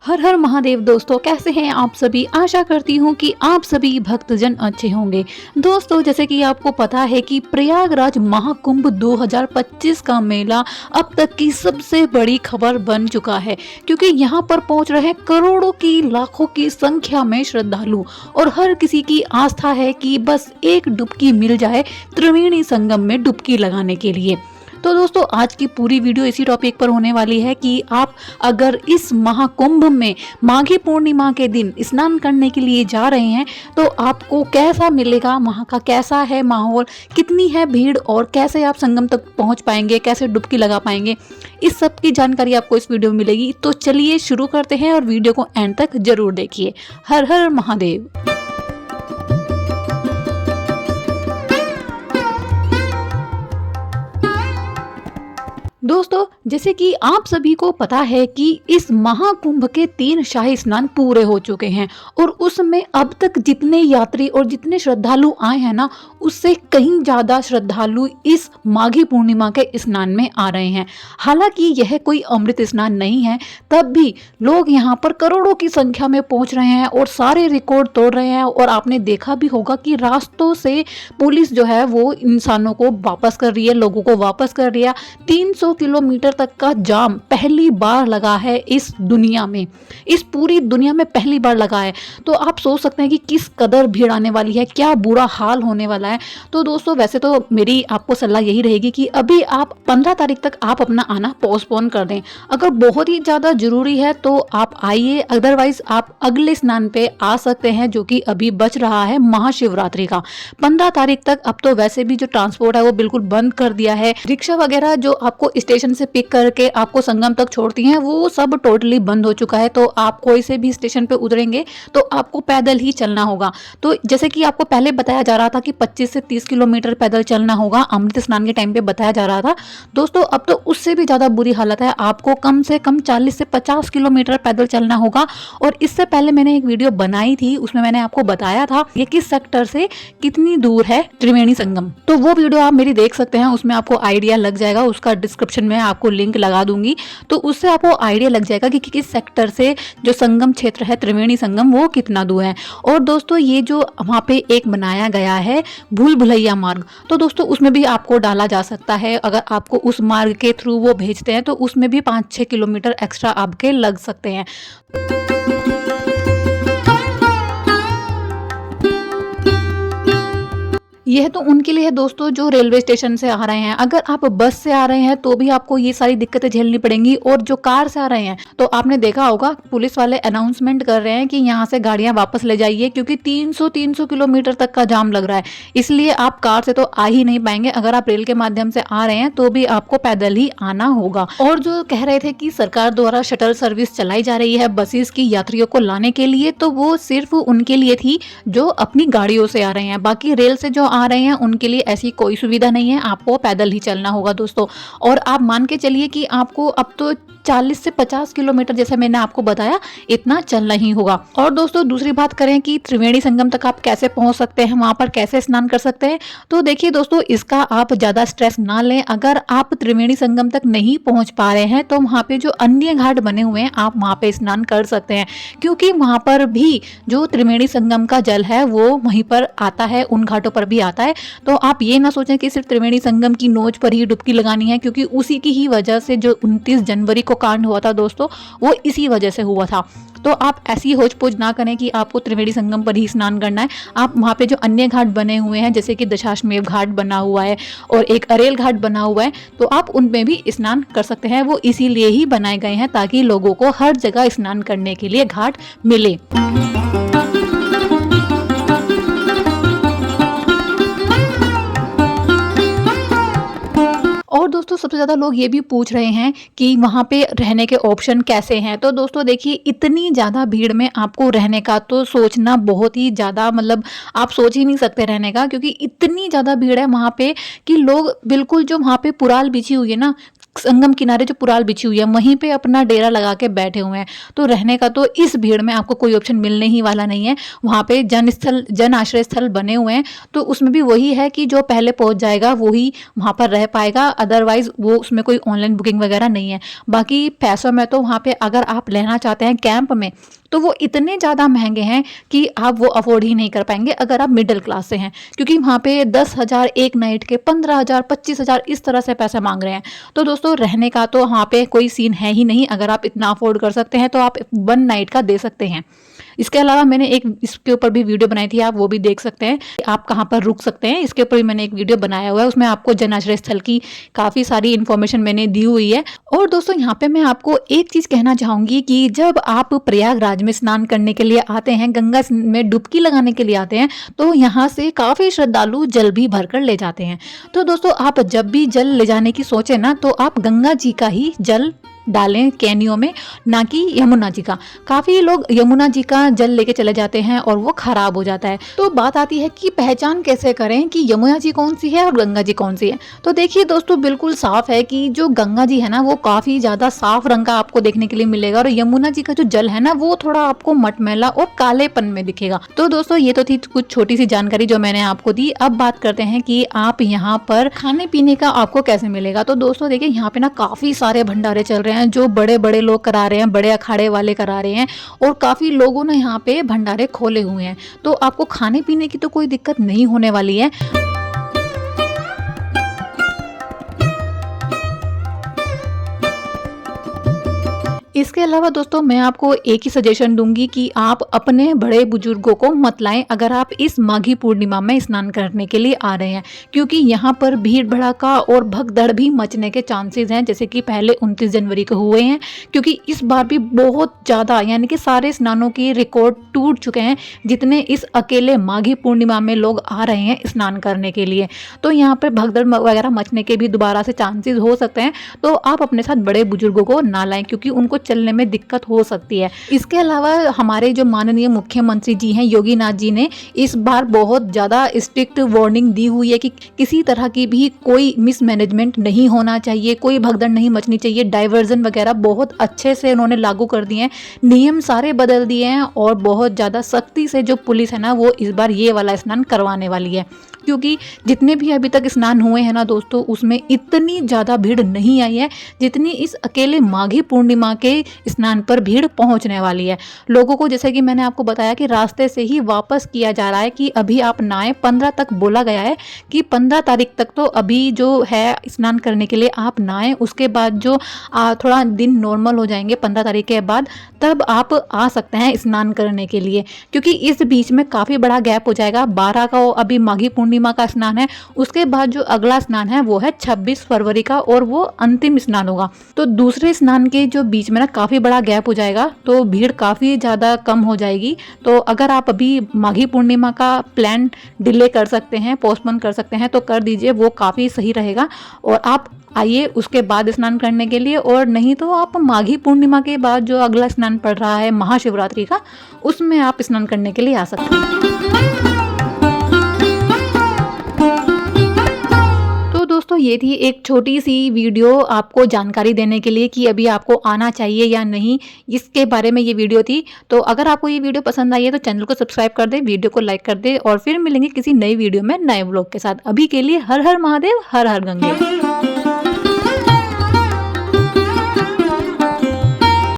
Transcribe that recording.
हर हर महादेव दोस्तों, कैसे हैं आप सभी। आशा करती हूँ कि आप सभी भक्तजन अच्छे होंगे। दोस्तों, जैसे कि आपको पता है कि प्रयागराज महाकुंभ 2025 का मेला अब तक की सबसे बड़ी खबर बन चुका है, क्योंकि यहाँ पर पहुँच रहे हैं करोड़ों की लाखों की संख्या में श्रद्धालु और हर किसी की आस्था है कि बस एक डुबकी मिल जाए त्रिवेणी संगम में डुबकी लगाने के लिए। तो दोस्तों, आज की पूरी वीडियो इसी टॉपिक पर होने वाली है कि आप अगर इस महाकुंभ में माघी पूर्णिमा के दिन स्नान करने के लिए जा रहे हैं तो आपको कैसा मिलेगा, वहाँ का कैसा है माहौल, कितनी है भीड़ और कैसे आप संगम तक पहुँच पाएंगे, कैसे डुबकी लगा पाएंगे, इस सब की जानकारी आपको इस वीडियो में मिलेगी। तो चलिए शुरू करते हैं और वीडियो को एंड तक जरूर देखिए। हर हर महादेव। दोस्तों, जैसे कि आप सभी को पता है कि इस महाकुंभ के 3 शाही स्नान पूरे हो चुके हैं और उसमें अब तक जितने यात्री और जितने श्रद्धालु आए हैं ना, उससे कहीं ज़्यादा श्रद्धालु इस माघी पूर्णिमा के स्नान में आ रहे हैं। हालांकि यह कोई अमृत स्नान नहीं है, तब भी लोग यहाँ पर करोड़ों की संख्या में पहुँच रहे हैं और सारे रिकॉर्ड तोड़ रहे हैं। और आपने देखा भी होगा कि रास्तों से पुलिस जो है वो इंसानों को वापस कर रही है, लोगों को वापस कर रही है। 300 किलोमीटर तक का जाम पहली बार लगा है इस दुनिया में, इस पूरी दुनिया में पहली बार लगा है। तो आप सोच सकते हैं कि किस कदर भीड़ आने वाली है, क्या बुरा हाल होने वाला है। तो दोस्तों, वैसे तो मेरी आपको सलाह यही रहेगी कि अभी आप 15 तारीख तक आप अपना आना पोस्टपोन कर दें। अगर बहुत ही ज़्यादा जरूरी है तो आप आइए, अदरवाइज आप अगले स्नान पे आ सकते हैं जो कि अभी बच रहा है महाशिवरात्रि का 15 तारीख तक। अब तो वैसे भी जो ट्रांसपोर्ट है वो बिल्कुल बंद कर दिया है। रिक्शा वगैरह जो आपको स्टेशन से पिक करके आपको संगम तक छोड़ती हैं वो सब टोटली बंद हो चुका है। तो आप कोई से भी स्टेशन पे उतरेंगे तो आपको पैदल ही चलना होगा। तो जैसे कि आपको पहले बताया जा रहा था कि 25 से 30 किलोमीटर पैदल चलना होगा, अमृत स्नान के टाइम पे बताया जा रहा था। दोस्तों, अब तो उससे भी ज़्यादा बुरी हालत है, आपको कम से कम 40 से 50 किलोमीटर पैदल चलना होगा। और इससे पहले मैंने एक वीडियो बनाई थी, उसमें मैंने आपको बताया था ये किस सेक्टर से कितनी दूर है त्रिवेणी संगम। तो वो वीडियो आप मेरी देख सकते हैं, उसमें आपको आइडिया लग जाएगा। उसका डिस्क्रिप्शन में आपको लिंक लगा दूंगी, तो उससे आपको आइडिया लग जाएगा कि किस सेक्टर से जो संगम क्षेत्र है त्रिवेणी संगम वो कितना दूर है। और दोस्तों, ये जो वहाँ पे एक बनाया गया है भूल भुलैया मार्ग, तो दोस्तों उसमें भी आपको डाला जा सकता है। अगर आपको उस मार्ग के थ्रू वो भेजते हैं तो उसमें भी 5-6 किलोमीटर एक्स्ट्रा आपके लग सकते हैं। यह तो उनके लिए है दोस्तों जो रेलवे स्टेशन से आ रहे हैं। अगर आप बस से आ रहे हैं तो भी आपको ये सारी दिक्कतें झेलनी पड़ेंगी। और जो कार से आ रहे हैं तो आपने देखा होगा पुलिस वाले अनाउंसमेंट कर रहे हैं कि यहाँ से गाड़ियां वापस ले जाइए, क्योंकि 300 किलोमीटर तक का जाम लग रहा है। इसलिए आप कार से तो आ ही नहीं पाएंगे। अगर आप रेल के माध्यम से आ रहे हैं तो भी आपको पैदल ही आना होगा। और जो कह रहे थे कि सरकार द्वारा शटल सर्विस चलाई जा रही है बसेस की यात्रियों को लाने के लिए, तो वो सिर्फ उनके लिए थी जो अपनी गाड़ियों से आ रहे हैं। बाकी रेल से जो आ रहे हैं उनके लिए ऐसी कोई सुविधा नहीं है, आपको पैदल ही चलना होगा दोस्तों। और आप मान के चलिए कि आपको अब तो 40 से 50 किलोमीटर, जैसे मैंने आपको बताया, इतना चलना ही होगा। और दोस्तों, दूसरी बात करें कि त्रिवेणी संगम तक आप कैसे पहुंच सकते हैं, वहां पर कैसे स्नान कर सकते हैं, तो देखिए दोस्तों, इसका आप ज्यादा स्ट्रेस ना लें। अगर आप त्रिवेणी संगम तक नहीं पहुंच पा रहे हैं तो वहां पे जो अन्य घाट बने हुए हैं आप वहां पे स्नान कर सकते हैं, क्योंकि वहां पर भी जो त्रिवेणी संगम का जल है वो वहीं पर आता है, उन घाटों पर भी आता है। तो आप ये ना सोचें कि सिर्फ त्रिवेणी संगम की नोच पर ही डुबकी लगानी है, क्योंकि उसी की ही वजह से जो 29 जनवरी को कांड हुआ था दोस्तों, वो इसी वजह से हुआ था। तो आप ऐसी होच पोच ना करें कि आपको त्रिवेणी संगम पर ही स्नान करना है। आप वहाँ पे जो अन्य घाट बने हुए हैं, जैसे कि दशाश्वमेध घाट बना हुआ है और एक अरेल घाट बना हुआ है, तो आप उनमें भी स्नान कर सकते हैं। वो इसीलिए ही बनाए गए हैं ताकि लोगों को हर जगह स्नान करने के लिए घाट मिले। और दोस्तों, सबसे ज़्यादा लोग ये भी पूछ रहे हैं कि वहाँ पे रहने के ऑप्शन कैसे हैं। तो दोस्तों देखिए, इतनी ज़्यादा भीड़ में आपको रहने का तो सोचना बहुत ही ज़्यादा, मतलब आप सोच ही नहीं सकते रहने का, क्योंकि इतनी ज़्यादा भीड़ है वहाँ पे कि लोग बिल्कुल जो वहाँ पे पुराल बिछी हुई है ना, संगम किनारे जो पुराल बिछी हुई है वहीं पे अपना डेरा लगा के बैठे हुए हैं। तो रहने का तो इस भीड़ में आपको कोई ऑप्शन मिलने ही वाला नहीं है। वहाँ पे जन आश्रय स्थल बने हुए हैं, तो उसमें भी वही है कि जो पहले पहुँच जाएगा वही वहाँ पर रह पाएगा, अदरवाइज वो उसमें कोई ऑनलाइन बुकिंग वगैरह नहीं है। बाकी पैसों में तो वहाँ पे अगर आप लेना चाहते हैं कैंप में, तो वो इतने ज़्यादा महंगे हैं कि आप वो अफोर्ड ही नहीं कर पाएंगे अगर आप मिडिल क्लास से हैं, क्योंकि वहाँ पे 10,000 एक नाइट के, 15,000, 25,000 इस तरह से पैसे मांग रहे हैं। तो दोस्तों रहने का तो वहाँ पे कोई सीन है ही नहीं। अगर आप इतना अफोर्ड कर सकते हैं तो आप 1 नाइट का दे सकते हैं। इसके अलावा मैंने एक इसके ऊपर भी वीडियो बनाई थी, आप वो भी देख सकते हैं, आप कहाँ पर रुक सकते हैं। इसके ऊपर भी मैंने एक वीडियो बनाया हुआ है, उसमें आपको जन आश्रय स्थल की काफ़ी सारी इन्फॉर्मेशन मैंने दी हुई है। और दोस्तों यहाँ पे मैं आपको एक चीज़ कहना चाहूँगी कि जब आप प्रयागराज में स्नान करने के लिए आते हैं, गंगा में डुबकी लगाने के लिए आते हैं, तो यहाँ से काफ़ी श्रद्धालु जल भी भर कर ले जाते हैं। तो दोस्तों आप जब भी जल ले जाने की सोचें ना, तो आप गंगा जी का ही जल डालें कैनियों में, ना कि यमुना जी का। काफ़ी लोग यमुना जी का जल लेके चले जाते हैं और वो खराब हो जाता है। तो बात आती है कि पहचान कैसे करें कि यमुना जी कौन सी है और गंगा जी कौन सी है। तो देखिए दोस्तों, बिल्कुल साफ है कि जो गंगा जी है ना वो काफ़ी ज़्यादा साफ रंग का आपको देखने के लिए मिलेगा, और यमुना जी का जो जल है ना वो थोड़ा आपको मटमैला और कालेपन में दिखेगा। तो दोस्तों ये तो थी कुछ छोटी सी जानकारी जो मैंने आपको दी। अब बात करते हैं कि आप यहाँ पर खाने पीने का आपको कैसे मिलेगा। तो दोस्तों देखिए, यहाँ पे ना काफ़ी सारे भंडारे चल रहे हैं जो बड़े बड़े लोग करा रहे हैं, बड़े अखाड़े वाले करा रहे हैं, और काफ़ी लोगों ने यहाँ पे भंडारे खोले हुए हैं। तो आपको खाने पीने की तो कोई दिक्कत नहीं होने वाली है। इसके अलावा दोस्तों मैं आपको एक ही सजेशन दूंगी कि आप अपने बड़े बुजुर्गों को मत लाएं अगर आप इस माघी पूर्णिमा में स्नान करने के लिए आ रहे हैं, क्योंकि यहाँ पर भीड़ भड़ाका और भगदड़ भी मचने के चांसेस हैं, जैसे कि पहले 29 जनवरी को हुए हैं। क्योंकि इस बार भी बहुत ज़्यादा, यानी कि सारे स्नानों के रिकॉर्ड टूट चुके हैं जितने इस अकेले माघी पूर्णिमा में लोग आ रहे हैं स्नान करने के लिए। तो यहाँ पर भगदड़ वगैरह मचने के भी दोबारा से चांसेस हो सकते हैं। तो आप अपने साथ बड़े बुजुर्गों को ना लाएं, क्योंकि उनको चलने में दिक्कत हो सकती है। इसके अलावा हमारे जो माननीय मुख्यमंत्री जी हैं योगी नाथ जी ने इस बार बहुत ज़्यादा स्ट्रिक्ट वार्निंग दी हुई है कि किसी तरह की भी कोई मिसमैनेजमेंट नहीं होना चाहिए, कोई भगदड़ नहीं मचनी चाहिए। डाइवर्जन वगैरह बहुत अच्छे से उन्होंने लागू कर दिए हैं, नियम सारे बदल दिए हैं, और बहुत ज़्यादा सख्ती से जो पुलिस है ना वो इस बार ये वाला स्नान करवाने वाली है। क्योंकि जितने भी अभी तक स्नान हुए हैं ना दोस्तों, उसमें इतनी ज़्यादा भीड़ नहीं आई है जितनी इस अकेले माघी पूर्णिमा के स्नान पर भीड़ पहुंचने वाली है। लोगों को, जैसे कि मैंने आपको बताया, कि रास्ते से ही वापस किया जा रहा है कि अभी आप नहाएं। 15 तक बोला गया है कि 15 तारीख तक तो अभी जो है स्नान करने के लिए आप नहाएं। उसके बाद जो थोड़ा दिन नॉर्मल हो जाएंगे 15 तारीख के बाद, तब आप आ सकते हैं स्नान करने के लिए, क्योंकि इस बीच में काफ़ी बड़ा गैप हो जाएगा। 12 का अभी माघी पूर्णिमा का स्नान है, उसके बाद जो अगला स्नान है वो है 26 फरवरी का, और वो अंतिम स्नान होगा। तो दूसरे स्नान के जो बीच में ना काफ़ी बड़ा गैप हो जाएगा, तो भीड़ काफ़ी ज़्यादा कम हो जाएगी। तो अगर आप अभी माघी पूर्णिमा का प्लान डिले कर सकते हैं, पोस्टपोन कर सकते हैं, तो कर दीजिए, वो काफ़ी सही रहेगा। और आप आइए उसके बाद स्नान करने के लिए, और नहीं तो आप माघी पूर्णिमा के बाद जो अगला स्नान पड़ रहा है महाशिवरात्रि का, उसमें आप स्नान करने के लिए आ सकते हैं। तो दोस्तों ये थी एक छोटी सी वीडियो आपको जानकारी देने के लिए कि अभी आपको आना चाहिए या नहीं, इसके बारे में ये वीडियो थी। तो अगर आपको ये वीडियो पसंद आई है तो चैनल को सब्सक्राइब कर दें, वीडियो को लाइक कर दें, और फिर मिलेंगे किसी नई वीडियो में नए व्लॉग के साथ। अभी के लिए हर हर महादेव, हर हर गंगे।